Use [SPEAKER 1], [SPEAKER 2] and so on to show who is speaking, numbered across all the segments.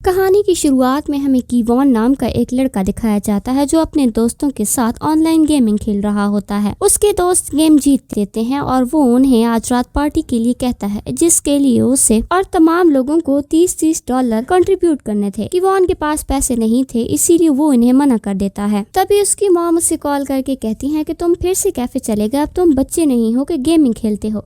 [SPEAKER 1] کہانی کی شروعات میں ہمیں کیوان نام کا ایک لڑکا دکھایا جاتا ہے جو اپنے دوستوں کے ساتھ آن لائن گیمنگ کھیل رہا ہوتا ہے۔ اس کے دوست گیم جیت لیتے ہیں اور وہ انہیں آج رات پارٹی کے لیے کہتا ہے، جس کے لیے اسے اور تمام لوگوں کو $30 کنٹریبیوٹ کرنے تھے۔ کیوان کے پاس پیسے نہیں تھے، اسی لیے وہ انہیں منع کر دیتا ہے۔ تبھی اس کی ماں اسے کال کر کے کہتی ہیں کہ تم پھر سے کیفے چلے گئے، اب تم بچے نہیں ہو کہ گیمنگ کھیلتے ہو،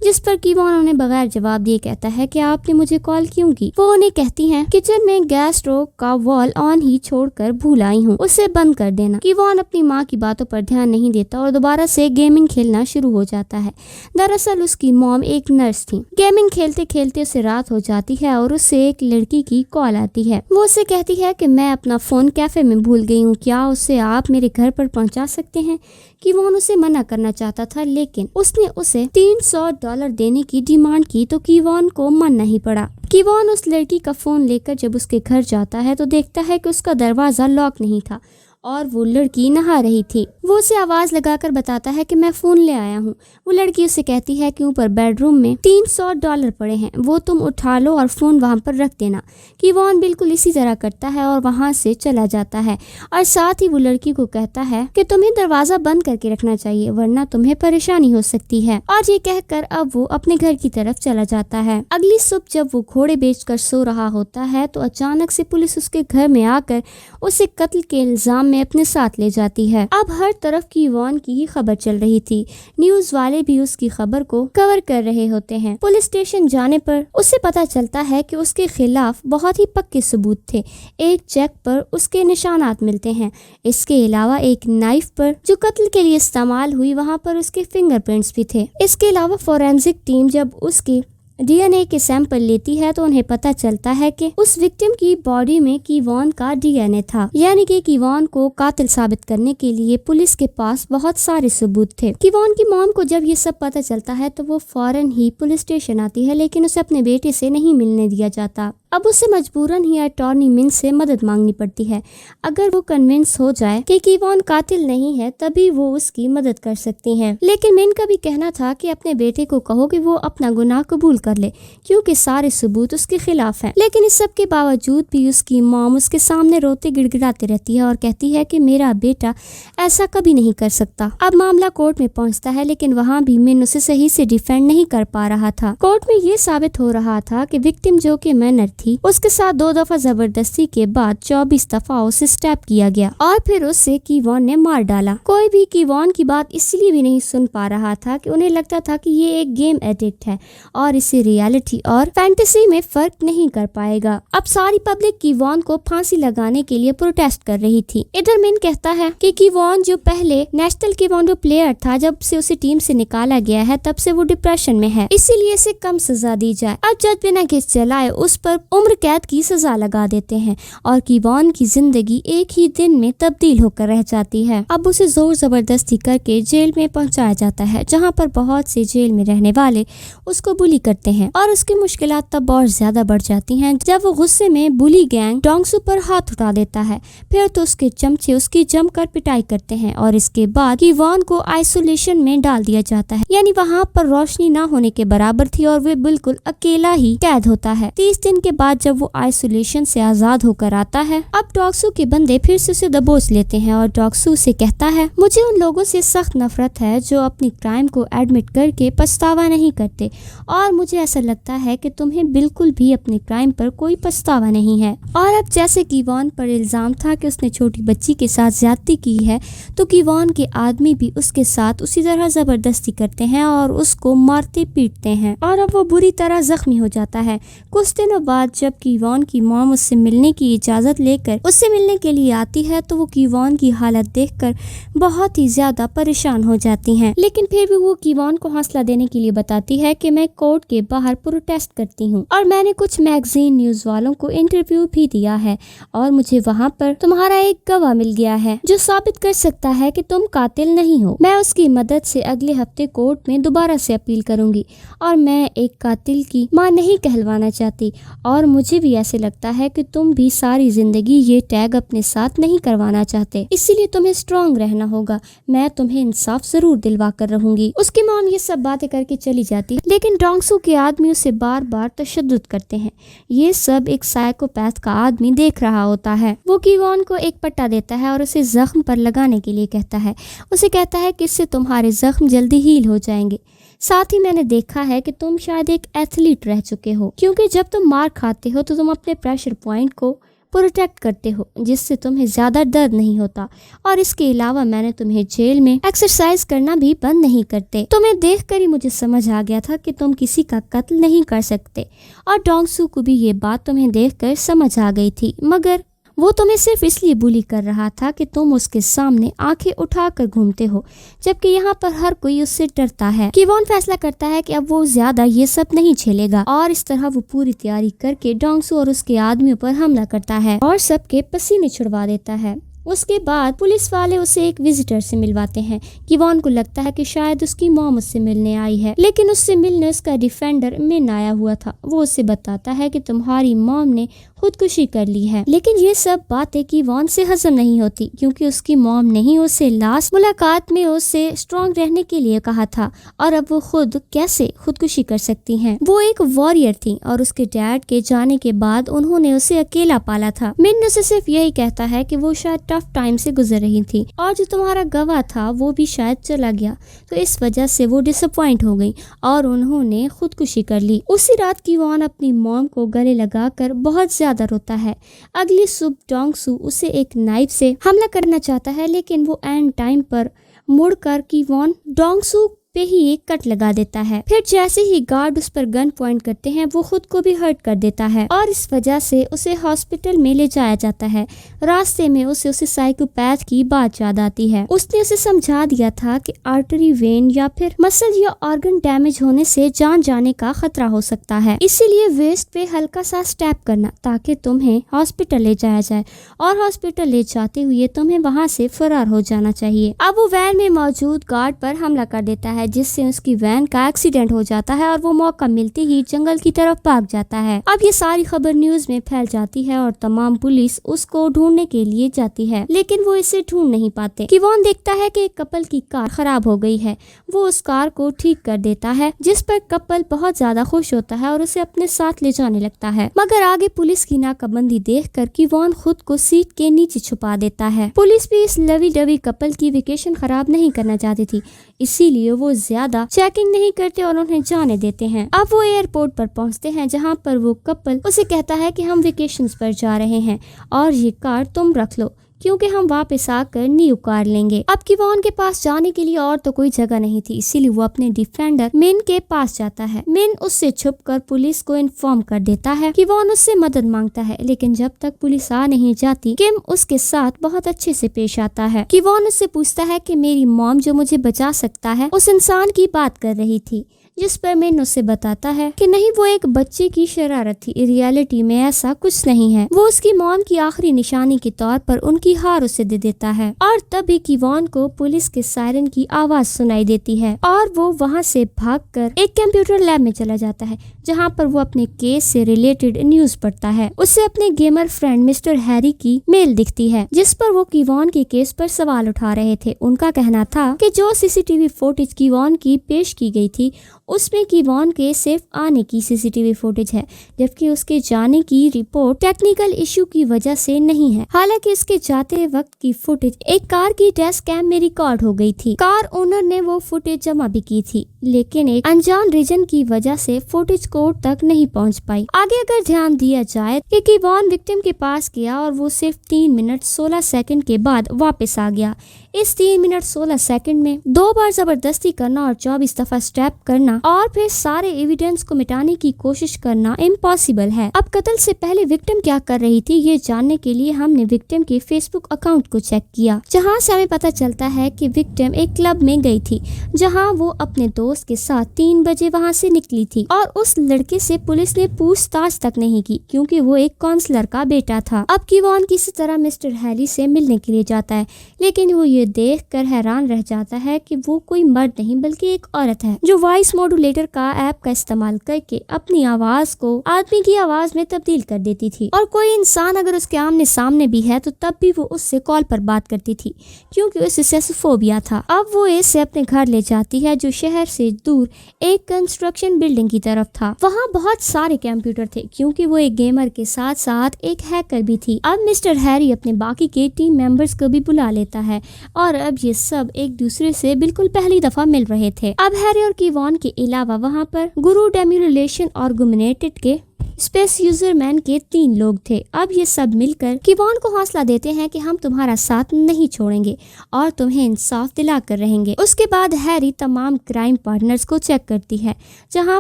[SPEAKER 1] جس پر کیوان انہیں بغیر جواب دیے کہتا ہے کہ آپ نے مجھے کال کیوں کی۔ وہ انہیں کہتی ہیں کچن میں گیس اسٹوو کا وال آن ہی چھوڑ کر بھول آئی ہوں، اسے بند کر دینا۔ کیوان اپنی ماں کی باتوں پر دھیان نہیں دیتا اور دوبارہ سے گیمنگ کھیلنا شروع ہو جاتا ہے۔ دراصل اس کی موم ایک نرس تھی۔ گیمنگ کھیلتے کھیلتے اسے رات ہو جاتی ہے اور اسے ایک لڑکی کی کال آتی ہے۔ وہ اسے کہتی ہے کہ میں اپنا فون کیفے میں بھول گئی ہوں، کیا اسے آپ میرے گھر پر پہنچا سکتے ہیں؟ کیوان اسے منع کرنا چاہتا تھا، لیکن اس نے اسے $300 دینے کی ڈیمانڈ کی تو کیوان کو من نہیں پڑا۔ کیوان اس لڑکی کا فون لے کر جب اس کے گھر جاتا ہے تو دیکھتا ہے کہ اس کا دروازہ لاک نہیں تھا اور وہ لڑکی نہا رہی تھی۔ وہ اسے آواز لگا کر بتاتا ہے کہ میں فون لے آیا ہوں۔ وہ لڑکی اسے کہتی ہے کہ اوپر بیڈ روم میں $300 پڑے ہیں، وہ تم اٹھا لو اور فون وہاں پر رکھ دینا۔ کیوان بالکل اسی طرح کرتا ہے اور وہاں سے چلا جاتا ہے اور ساتھ ہی وہ لڑکی کو کہتا ہے کہ تمہیں دروازہ بند کر کے رکھنا چاہیے ورنہ تمہیں پریشانی ہو سکتی ہے، اور یہ کہہ کر اب وہ اپنے گھر کی طرف چلا جاتا ہے۔ اگلی صبح جب وہ گھوڑے بیچ کر سو رہا ہوتا ہے تو اچانک سے پولیس اس کے گھر میں آ کر اسے قتل کے الزام میں اپنے ساتھ لے جاتی ہے۔ اب ہر طرف کیوان کی ہی خبر چل رہی تھی، نیوز والے بھی اس کی خبر کو کور کر رہے ہوتے ہیں۔ پولیس اسٹیشن جانے پر اسے پتا چلتا ہے کہ اس کے خلاف بہت ہی پکے ثبوت تھے۔ ایک چیک پر اس کے نشانات ملتے ہیں، اس کے علاوہ ایک نائف پر جو قتل کے لیے استعمال ہوئی وہاں پر اس کے فنگر پرنٹس بھی تھے۔ اس کے علاوہ فورینزک ٹیم جب اس کی DNA کے سیمپل لیتی ہے تو انہیں پتا چلتا ہے کہ اس وکٹم کی باڈی میں کیوان کا DNA تھا، یعنی کہ کیوان کو قاتل ثابت کرنے کے لیے پولیس کے پاس بہت سارے ثبوت تھے۔ کیوان کی موم کو جب یہ سب پتا چلتا ہے تو وہ فوراً ہی پولیس اسٹیشن آتی ہے، لیکن اسے اپنے بیٹے سے نہیں ملنے دیا جاتا۔ اب اسے مجبوراً ہی اٹارنی من سے مدد مانگنی پڑتی ہے۔ اگر وہ کنونس ہو جائے کہ کیوان قاتل نہیں ہے تبھی وہ اس کی مدد کر سکتی ہیں، لیکن من کا بھی کہنا تھا کہ اپنے بیٹے کو کہو کہ وہ اپنا گناہ قبول کر لے کیونکہ سارے ثبوت اس کے خلاف ہیں۔ لیکن اس سب کے باوجود بھی اس کی موم اس کے سامنے روتے گڑگڑاتے رہتی ہے اور کہتی ہے کہ میرا بیٹا ایسا کبھی نہیں کر سکتا۔ اب معاملہ کورٹ میں پہنچتا ہے، لیکن وہاں بھی من اسے صحیح سے ڈیفینڈ نہیں کر پا رہا تھا۔ کورٹ میں یہ ثابت ہو رہا تھا کہ وکٹم جو کہ مینر تھی، اس کے ساتھ 2 دفعہ زبردستی کے بعد 24 دفعہ اسے اسٹیپ کیا گیا اور پھر اسے کیوان نے مار ڈالا۔ کوئی بھی کیوان کی بات اس لیے بھی نہیں سن پا رہا تھا کہ انہیں لگتا تھا کہ یہ ایک گیم ایڈکٹ ہے اور اسے ریالٹی اور فینٹیسی میں فرق نہیں کر پائے گا۔ اب ساری پبلک کیوان کو پھانسی لگانے کے لیے پروٹیسٹ کر رہی تھی۔ ادھر من کہتا ہے کہ کیوان جو پہلے نیشنل کیوانڈو پلیئر تھا، جب سے اسے ٹیم سے نکالا گیا ہے تب سے وہ ڈپریشن میں ہے، اسی لیے اسے کم سزا دی جائے۔ اب جج بنا کیس چلائے اس پر عمر قید کی سزا لگا دیتے ہیں اور کیوان کی زندگی ایک ہی دن میں تبدیل ہو کر رہ جاتی ہے۔ اب اسے زور زبردستی کر کے جیل میں پہنچایا جاتا ہے، جہاں پر بہت سے جیل میں رہنے والے اس کو بلی کرتے ہیں اور اس کی مشکلات تب اور زیادہ بڑھ جاتی ہیں جب وہ غصے میں بلی گینگ ڈونگسو پر ہاتھ اٹھا دیتا ہے۔ پھر تو اس کے چمچے اس کی جم کر پٹائی کرتے ہیں اور اس کے بعد کیوان کو آئسولیشن میں ڈال دیا جاتا ہے، یعنی وہاں پر روشنی نہ ہونے کے برابر تھی اور وہ بالکل اکیلا ہی قید ہوتا ہے۔ 30 دن کے بعد جب وہ آئسولیشن سے آزاد ہو کر آتا ہے، اب ڈاکسو کے بندے پھر سے اسے دبوچ لیتے ہیں اور ڈاکسو سے کہتا ہے مجھے ان لوگوں سے سخت نفرت ہے جو اپنی کرائم کو ایڈمٹ کر کے پچھتاوا نہیں کرتے، اور مجھے ایسا لگتا ہے کہ تمہیں بالکل بھی اپنے کرائم پر کوئی پچھتاوا نہیں ہے۔ اور اب جیسے کیوان پر الزام تھا کہ اس نے چھوٹی بچی کے ساتھ زیادتی کی ہے، تو کیوان کے آدمی بھی اس کے ساتھ اسی طرح زبردستی کرتے ہیں اور اس کو مارتے پیٹتے ہیں، اور اب وہ بری طرح زخمی ہو جاتا ہے۔ کچھ دنوں بعد جب کیوان کی موم اس سے ملنے کی اجازت لے کر اس سے ملنے کے لیے آتی ہے تو وہ کیوان کی حالت دیکھ کر بہت ہی زیادہ پریشان ہو جاتی ہیں، لیکن پھر بھی وہ کیوان کو حوصلہ دینے کے لیے بتاتی ہے کہ میں کورٹ کے باہر پروٹیسٹ کرتی ہوں اور میں نے کچھ میگزین نیوز والوں کو انٹرویو بھی دیا ہے اور مجھے وہاں پر تمہارا ایک گواہ مل گیا ہے جو ثابت کر سکتا ہے کہ تم قاتل نہیں ہو۔ میں اس کی مدد سے اگلے ہفتے کورٹ میں دوبارہ سے اپیل کروں گی اور میں ایک قاتل کی ماں نہیں کہلوانا چاہتی، اور اور مجھے بھی ایسے لگتا ہے کہ تم بھی ساری زندگی یہ ٹیگ اپنے ساتھ نہیں کروانا چاہتے، اسی لیے تمہیں اسٹرانگ رہنا ہوگا، میں تمہیں انصاف ضرور دلوا کر رہوں گی۔ اس کی موم یہ سب باتیں کر کے چلی جاتی ہے، لیکن ڈونگ سو کے آدمی اسے بار بار تشدد کرتے ہیں۔ یہ سب ایک سائیکوپیتھ کا آدمی دیکھ رہا ہوتا ہے۔ وہ کی وون کو ایک پٹا دیتا ہے اور اسے زخم پر لگانے کے لیے کہتا ہے۔ اسے کہتا ہے کہ اس سے تمہارے زخم جلدی ہیل ہو جائیں گے، ساتھ ہی میں نے دیکھا ہے کہ تم شاید ایک ایتھلیٹ رہ چکے ہو، کیونکہ جب تم مار کھاتے ہو تو تم اپنے پریشر پوائنٹ کو پروٹیکٹ کرتے ہو، جس سے تمہیں زیادہ درد نہیں ہوتا، اور اس کے علاوہ میں نے تمہیں جیل میں ایکسرسائز کرنا بھی بند نہیں کرتے۔ تمہیں دیکھ کر ہی مجھے سمجھ آ گیا تھا کہ تم کسی کا قتل نہیں کر سکتے، اور ڈونگ سو کو بھی یہ بات تمہیں دیکھ کر سمجھ آ گئی تھی، مگر وہ تمہیں صرف اس لیے بولی کر رہا تھا کہ تم اس کے سامنے آنکھیں اٹھا کر گھومتے ہو، جبکہ یہاں پر ہر کوئی اس سے ڈرتا ہے۔ کی وون فیصلہ کرتا ہے کہ اب وہ زیادہ یہ سب نہیں جھیلے گا، اور اس طرح وہ پوری تیاری کر کے ڈونگ سو اور اس کے آدمیوں پر حملہ کرتا ہے اور سب کے پسینے چھڑوا دیتا ہے۔ اس کے بعد پولیس والے اسے ایک وزٹر سے ملواتے ہیں۔ کی وون کو لگتا ہے کہ شاید اس کی موم اس سے ملنے آئی ہے، لیکن اس سے ملنے اس کا ڈیفینڈر من آیا ہوا تھا۔ وہ اسے بتاتا ہے کہ تمہاری موم نے خودکشی کر لی ہے، لیکن یہ سب باتیں کی وون سے ہضم نہیں ہوتی، کیونکہ اس کی موم نے ہی اسے لاسٹ ملاقات میں اسے اسٹرانگ رہنے کے لیے کہا تھا، اور اب وہ خود کیسے خودکشی کر سکتی ہیں۔ وہ ایک واریر تھی، اور اس کے ڈیڈ کے جانے کے بعد انہوں نے اسے اکیلا پالا تھا۔ من اسے صرف یہی کہتا ہے کہ وہ شاید ٹف ٹائم سے گزر رہی تھی، اور جو تمہارا گواہ تھا وہ بھی شاید چلا گیا، تو اس وجہ سے وہ ڈس اپوائنٹ ہو گئی اور انہوں نے خودکشی کر لی۔ اسی رات کی وون اپنی موم کو گلے لگا کر بہت زیادہ روتا ہے۔ اگلی صبح ڈونگ سو اسے ایک نائف سے حملہ کرنا چاہتا ہے، لیکن وہ اینڈ ٹائم پر مڑ کر کی وون ڈونگ سو پہ ہی ایک کٹ لگا دیتا ہے۔ پھر جیسے ہی گارڈ اس پر گن پوائنٹ کرتے ہیں وہ خود کو بھی ہرٹ کر دیتا ہے، اور اس وجہ سے اسے ہاسپٹل میں لے جایا جاتا ہے۔ راستے میں اسے سائیکوپیتھ کی بات یاد آتی ہے۔ اس نے اسے سمجھا دیا تھا کہ آرٹری وین یا پھر مسل یا آرگن ڈیمیج ہونے سے جان جانے کا خطرہ ہو سکتا ہے، اسی لیے ویسٹ پہ ہلکا سا اسٹیپ کرنا تاکہ تمہیں ہاسپٹل لے جایا جائے، اور ہاسپٹل لے جاتے ہوئے تمہیں وہاں سے فرار ہو جانا چاہیے۔ اب وہ وین میں موجود گارڈ پر حملہ کر دیتا ہے، جس سے اس کی وین کا ایکسیڈنٹ ہو جاتا ہے، اور وہ موقع ملتے ہی جنگل کی طرف بھاگ جاتا ہے۔ اب یہ ساری خبر نیوز میں پھیل جاتی ہے، اور تمام پولیس اس کو ڈھونڈنے کے لیے جاتی ہے، لیکن وہ اسے ڈھونڈ نہیں پاتے۔ کی وون دیکھتا ہے کہ ایک کپل کی کار خراب ہو گئی ہے، وہ اس کار کو ٹھیک کر دیتا ہے، جس پر کپل بہت زیادہ خوش ہوتا ہے اور اسے اپنے ساتھ لے جانے لگتا ہے، مگر آگے پولیس کی ناکہ بندی دیکھ کر کی وون خود کو سیٹ کے نیچے چھپا دیتا ہے۔ پولیس بھی اس لوی ڈوی کپل کی ویکیشن خراب نہیں کرنا چاہتی تھی، اسی لیے وہ زیادہ چیکنگ نہیں کرتے اور انہیں جانے دیتے ہیں۔ اب وہ ایئرپورٹ پر پہنچتے ہیں، جہاں پر وہ کپل اسے کہتا ہے کہ ہم ویکیشنز پر جا رہے ہیں اور یہ کار تم رکھ لو، کیونکہ ہم واپس آ کر نیو کار لیں گے۔ اب کی وون کے پاس جانے کے لیے اور تو کوئی جگہ نہیں تھی، اسی لیے وہ اپنے ڈیفینڈر من کے پاس جاتا ہے۔ من اس سے چھپ کر پولیس کو انفارم کر دیتا ہے کہ وون اس سے مدد مانگتا ہے، لیکن جب تک پولیس آ نہیں جاتی کم اس کے ساتھ بہت اچھے سے پیش آتا ہے۔ کی وون اس سے پوچھتا ہے کہ میری موم جو مجھے بچا سکتا ہے اس انسان کی بات کر رہی تھی، جس پر من اسے بتاتا ہے کہ نہیں، وہ ایک بچے کی شرارت تھی، ریالٹی میں ایسا کچھ نہیں ہے۔ وہ اس کی موم کی آخری نشانی کے طور پر ان کی ہار اسے دے دیتا ہے، اور تبھی کی وون کو پولیس کے سائرن کی آواز سنائی دیتی ہے، اور وہ وہاں سے بھاگ کر ایک کمپیوٹر لیب میں چلا جاتا ہے، جہاں پر وہ اپنے کیس سے ریلیٹڈ نیوز پڑھتا ہے۔ اسے اپنے گیمر فرینڈ مسٹر ہیری کی میل دکھتی ہے، جس پر وہ کی وون کے کیس پر سوال اٹھا رہے تھے۔ ان کا کہنا تھا کہ جو سی ٹی وی فوٹیج کی وون کی پیش کی گئی تھی اس میں کی وون کے صرف آنے کی سی ٹی وی فوٹیج ہے، جبکہ اس کے جانے کی رپورٹ ٹیکنیکل ایشو کی وجہ سے نہیں ہے۔ حالانکہ اس کے جاتے وقت کی فوٹیج ایک کار کی ٹیسٹ کیم میں ریکارڈ ہو گئی تھی۔ کار اونر نے وہ فوٹیج جمع بھی کی تھی، لیکن ایک انجان ریجن کی وجہ سے فوٹیج کورٹ تک نہیں پہنچ پائی۔ آگے اگر دھیان دیا جائے کہ کی وون وکٹم کے پاس گیا اور وہ صرف 3 منٹ 16 سیکنڈ کے بعد واپس آ گیا۔ اس 3 منٹ 16 سیکنڈ میں 2 بار زبردستی کرنا اور 24 دفعہ سٹیپ کرنا اور پھر سارے ایویڈنس کو مٹانے کی کوشش کرنا امپاسبل ہے۔ اب قتل سے پہلے وکٹم کیا کر رہی تھی یہ جاننے کے لیے ہم نے وکٹم کے فیس بک اکاؤنٹ کو چیک کیا، جہاں سے ہمیں پتہ چلتا ہے کہ وکٹم ایک کلب میں گئی تھی، جہاں وہ اپنے دوست کے ساتھ 3 بجے وہاں سے نکلی تھی، اور اس لڑکے سے پولیس نے پوچھ تاچھ تک نہیں کی کیونکہ وہ ایک کونسلر کا بیٹا تھا۔ اب کی وون کسی طرح مسٹر ہیلی سے ملنے کے لیے جاتا ہے، لیکن وہ یہ دیکھ کر حیران رہ جاتا ہے کہ وہ کوئی مرد نہیں بلکہ ایک عورت ہے جو وائس ماڈولیٹر کا ایپ کا استعمال کر کے اپنی آواز کو آدمی کی آواز میں تبدیل کر دیتی تھی، اور کوئی انسان اگر اس کے آمنے سامنے بھی ہے تو تب بھی وہ اس سے کال پر بات کرتی تھی کیونکہ اسے سیسوفوبیا تھا۔ اب وہ اسے اپنے گھر لے جاتی ہے جو شہر سے دور ایک کنسٹرکشن بلڈنگ کی طرف تھا۔ وہاں بہت سارے کمپیوٹر تھے کیونکہ وہ ایک گیمر کے ساتھ ساتھ ایک ہیکر بھی تھی۔ اب مسٹر ہیری اپنے باقی کے ٹیم ممبرز کو بھی بلا لیتا ہے اور اب یہ سب ایک دوسرے سے بالکل پہلی دفعہ مل رہے تھے۔ اب ہیری اور کیوان کے علاوہ وہاں پر گرو ڈیمولیشن اور گمنیٹڈ کے اسپیس یوزر مین کے 3 لوگ تھے۔ اب یہ سب مل کر کیوان کو حوصلہ دیتے ہیں کہ ہم تمہارا ساتھ نہیں چھوڑیں گے اور تمہیں انصاف دلا کر رہیں گے۔ اس کے بعد ہیری تمام کرائم پارٹنرز کو چیک کرتی ہے جہاں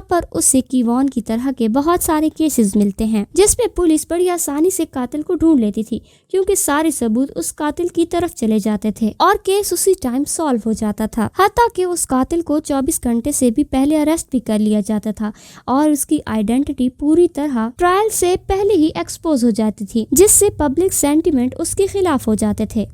[SPEAKER 1] پر اسے کیوان کی طرح کے بہت سارے کیسز ملتے ہیں جس میں پولیس بڑی آسانی سے قاتل کو ڈھونڈ لیتی تھی کیونکہ سارے ثبوت اس قاتل کی طرف چلے جاتے تھے اور کیس اسی ٹائم سالو ہو جاتا تھا، حتیٰ کہ اس قاتل کو 24 گھنٹے سے بھی پہلے اریسٹ بھی کر لیا جاتا تھا اور اس کی آئیڈینٹی پوری طرح ٹرائل سے پہلے ہی ایکسپوز ہو جاتی تھی جس سے پبلک سینٹیمنٹ اس کے خلاف ہو جاتے تھے۔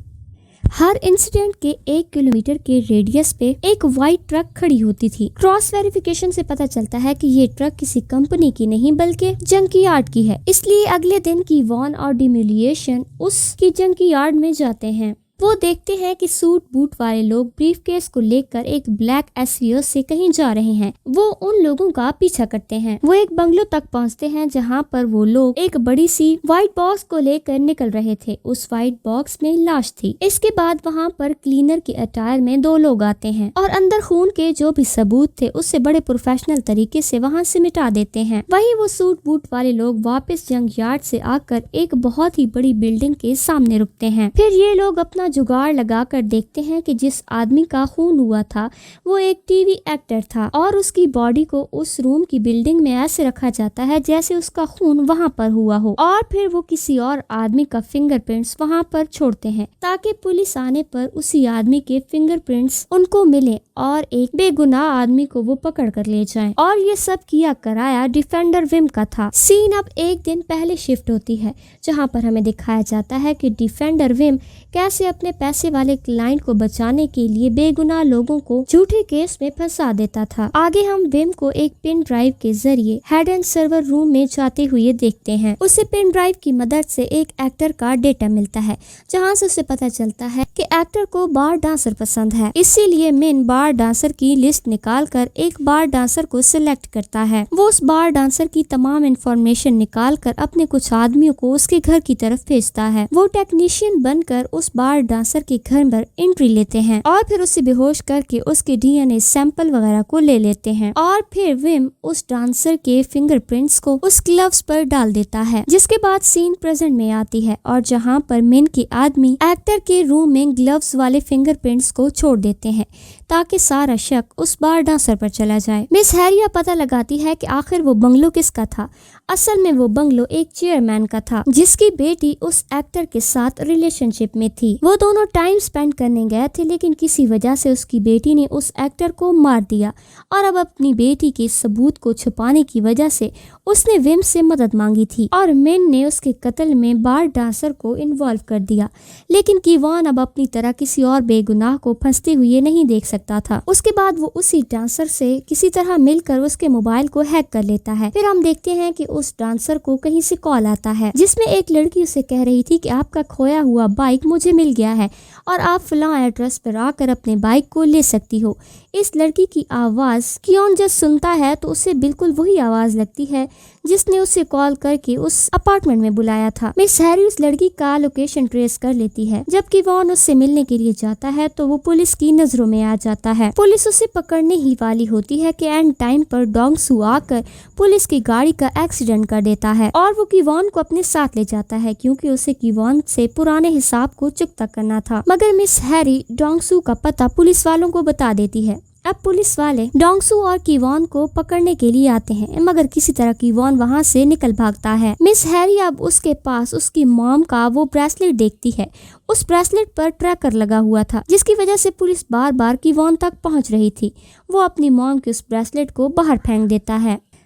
[SPEAKER 1] ہر انسیڈنٹ کے 1 کلومیٹر کے ریڈیس پہ ایک وائٹ ٹرک کھڑی ہوتی تھی۔ کراس ویریفیکیشن سے پتہ چلتا ہے کہ یہ ٹرک کسی کمپنی کی نہیں بلکہ جنک یارڈ کی ہے، اس لیے اگلے دن کیوان اور ڈیمولیشن اس کی جنک یارڈ میں جاتے ہیں۔ وہ دیکھتے ہیں کہ سوٹ بوٹ والے لوگ بریف کیس کو لے کر ایک بلیک ایس وی او سے کہیں جا رہے ہیں۔ وہ ان لوگوں کا پیچھا کرتے ہیں۔ وہ ایک بنگلو تک پہنچتے ہیں جہاں پر وہ لوگ ایک بڑی سی وائٹ باکس کو لے کر نکل رہے تھے۔ اس وائٹ باکس میں لاش تھی۔ اس کے بعد وہاں پر کلینر کے اٹائر میں 2 لوگ آتے ہیں اور اندر خون کے جو بھی ثبوت تھے اس سے بڑے پروفیشنل طریقے سے وہاں سے مٹا دیتے ہیں۔ وہیں وہ سوٹ بوٹ والے لوگ واپس جنک یارڈ سے آ کر ایک بہت ہی بڑی بلڈنگ کے سامنے رکتے ہیں۔ پھر یہ لوگ اپنا جگاڑ لگا کر دیکھتے ہیں کہ جس آدمی کا خون ہوا تھا وہ ایک ٹی وی ایکٹر تھا اور اس کی باڈی کو اس روم کی بلڈنگ میں ایسے رکھا جاتا ہے جیسے اس کا خون وہاں پر ہوا ہو، اور پھر وہ کسی اور آدمی کا فنگر پرنٹس وہاں پر چھوڑتے ہیں تاکہ پولیس آنے پر اسی آدمی کے فنگر پرنٹس ان کو ملیں اور ایک بے گناہ آدمی کو وہ پکڑ کر لے جائیں۔ اور یہ سب کیا کرایا ڈیفینڈر وم کا تھا۔ سین اب ایک دن پہلے شفٹ ہوتی ہے جہاں پر ہمیں دکھایا جاتا ہے کہ ڈیفینڈر وم کیسے اپنے پیسے والے کلائنٹ کو بچانے کے لیے بے گناہ لوگوں کو جھوٹے کیس میں پھنسا دیتا تھا۔ آگے ہم وم کو ایک پن ڈرائیو کے ذریعے ہیڈ اینڈ سرور روم میں جاتے ہوئے دیکھتے ہیں۔ اسے پن ڈرائیو کی مدد سے ایک ایکٹر کا ڈیٹا ملتا ہے جہاں سے اسے پتہ چلتا ہے کہ ایکٹر کو بار ڈانسر پسند ہے، اسی لیے من بار ڈانسر کی لسٹ نکال کر ایک بار ڈانسر کو سلیکٹ کرتا ہے۔ وہ اس بار ڈانسر کی تمام انفارمیشن نکال کر اپنے کچھ آدمیوں کو اس کے گھر کی طرف بھیجتا ہے۔ وہ ٹیکنیشین بن کر اس بار ڈانسر کے گھر پر انٹری لیتے ہیں اور پھر اسے بے ہوش کر کے اس کے ڈی این اے سیمپل وغیرہ کو لے لیتے ہیں، اور پھر وم اس ڈانسر کے فنگر پرنٹس کو اس گلوز پر ڈال دیتا ہے، جس کے بعد سین پریزنٹ میں آتی ہے اور جہاں پر من کے آدمی ایکٹر کے روم میں گلوز والے فنگر پرنٹس کو چھوڑ دیتے ہیں تاکہ سارا شک اس بار ڈانسر پر چلا جائے۔ مس ہیریا پتہ لگاتی ہے کہ آخر وہ بنگلو کس کا تھا۔ اصل میں وہ بنگلو ایک چیئرمین کا تھا جس کی بیٹی اس ایکٹر کے ساتھ ریلیشن شپ میں تھی۔ وہ دونوں ٹائم سپینڈ کرنے گئے تھے لیکن کسی وجہ سے اس کی بیٹی نے اس ایکٹر کو مار دیا اور اب اپنی بیٹی کے ثبوت کو چھپانے کی وجہ سے اس نے وم سے مدد مانگی تھی اور من نے اس کے قتل میں بار ڈانسر کو انوالو کر دیا، لیکن کیوان اب اپنی طرح کسی اور بے گناہ کو پھنستے ہوئے نہیں دیکھ سکتا تھا۔ اس کے بعد وہ اسی ڈانسر سے کسی طرح مل کر اس کے موبائل کو ہیک کر لیتا ہے۔ پھر ہم دیکھتے ہیں کہ اس ڈانسر کو کہیں سے کال آتا ہے جس میں ایک لڑکی اسے کہہ رہی تھی کہ آپ کا کھویا ہوا بائک مجھے مل گیا ہے اور آپ فلاں ایڈریس پر آ کر اپنے بائک کو لے سکتی ہو۔ اس لڑکی کی آواز کیون جب سنتا ہے تو اسے بالکل وہی آواز لگتی ہے جس نے اسے کال کر کے اس اپارٹمنٹ میں بلایا تھا۔ مس ہیری اس لڑکی کا لوکیشن ٹریس کر لیتی ہے۔ جب کیوان اس سے ملنے کے لیے جاتا ہے تو وہ پولیس کی نظروں میں آ جاتا ہے۔ پولیس اسے پکڑنے ہی والی ہوتی ہے کہ اینڈ ٹائم پر ڈونگ سو آ کر پولیس کی گاڑی کا ایکسیڈنٹ کر دیتا ہے اور وہ کیوان کو اپنے ساتھ لے جاتا ہے کیونکہ اسے کیوان سے پرانے حساب کو چکتا کرنا تھا، مگر مس ہیری ڈونگ سو کا پتہ پولیس والوں کو بتا دیتی ہے۔ اب پولیس والے ڈونگ سو اور کیوان کو پکڑنے کے لیے آتے ہیں مگر کسی طرح کیوان وہاں سے نکل بھاگتا ہے۔ مس ہیری اب اس کے پاس اس کی موم کا وہ بریسلیٹ دیکھتی ہے۔ اس بریسلیٹ پر ٹریکر لگا ہوا تھا جس کی وجہ سے پولیس بار بار کیوان تک پہنچ رہی تھی۔ وہ اپنی موم کے اس بریسلیٹ کو باہر پھینک دیتا ہے